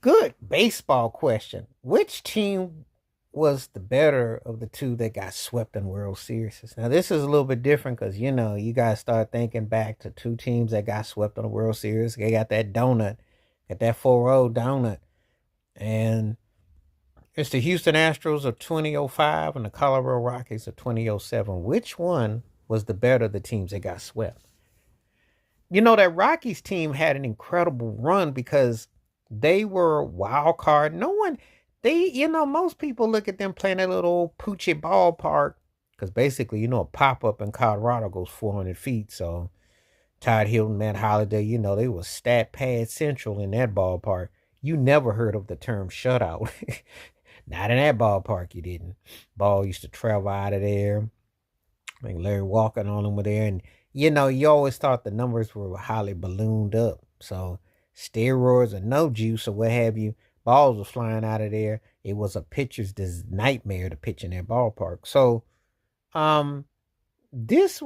Good baseball question. Which team was the better of the two that got swept in World Series? Now, this is a little bit different because, you guys start thinking back to two teams that got swept in the World Series. They got that donut, got that 4-0 donut. And it's the Houston Astros of 2005 and the Colorado Rockies of 2007. Which one was the better of the teams that got swept? That Rockies team had an incredible run because they were a wild card. No one, most people look at them playing that little old Poochie ballpark because basically, a pop up in Colorado goes 400 feet. So Todd Hilton, Matt Holliday, they was stat pad central in that ballpark. You never heard of the term shutout. Not in that ballpark, you didn't. Ball used to travel out of there. I think Larry Walker and all them were there. And, you always thought the numbers were highly ballooned up. So steroids or no juice or what have you, balls were flying out of there. It was a pitcher's nightmare to pitch in that ballpark. So um this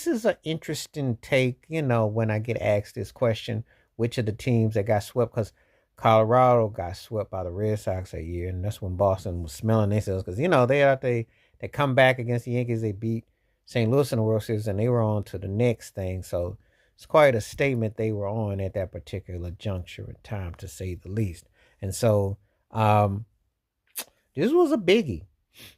is an interesting take, when I get asked this question, which of the teams that got swept, because Colorado got swept by the Red Sox that year, and that's when Boston was smelling themselves because they come back against the Yankees, they beat St. Louis in the World Series, and they were on to the next thing. So it's quite a statement they were on at that particular juncture in time, to say the least. And so um, this was a biggie.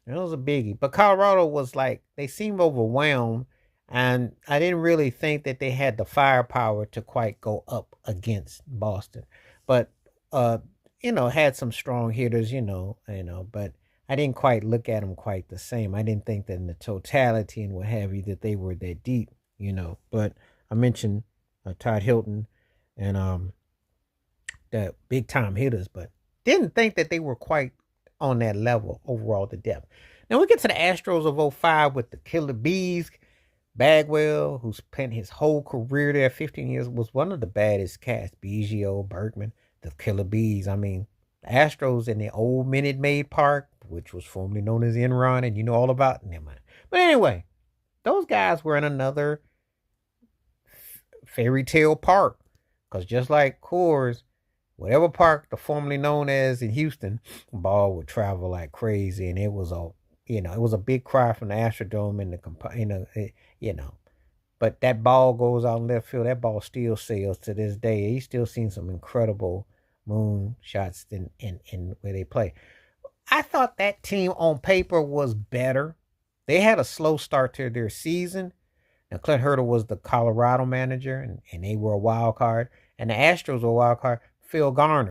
It was a biggie. But Colorado was like, they seemed overwhelmed. And I didn't really think that they had the firepower to quite go up against Boston. But, uh, had some strong hitters, but I didn't quite look at them quite the same. I didn't think that in the totality and what have you, that they were that deep. But I mentioned Todd Hilton and the big time hitters, but didn't think that they were quite on that level overall, the depth. Now we get to the Astros of '05 with the Killer Bees. Bagwell, who spent his whole career there, 15 years, was one of the baddest cats. Biggio, Bergman, the Killer Bees. I mean, the Astros in the old Minute Maid Park, which was formerly known as Enron, and you know all about them. But anyway, those guys were in another fairy tale park. Because just like Coors, whatever park the formerly known as in Houston, ball would travel like crazy, and it was a big cry from the Astrodome and you know. But that ball goes out in left field. That ball still sails to this day. He's still seen some incredible moon shots in where they play. I thought that team on paper was better. They had a slow start to their season. Now, Clint Hurdle was the Colorado manager, and they were a wild card. And the Astros were a wild card. Phil Garner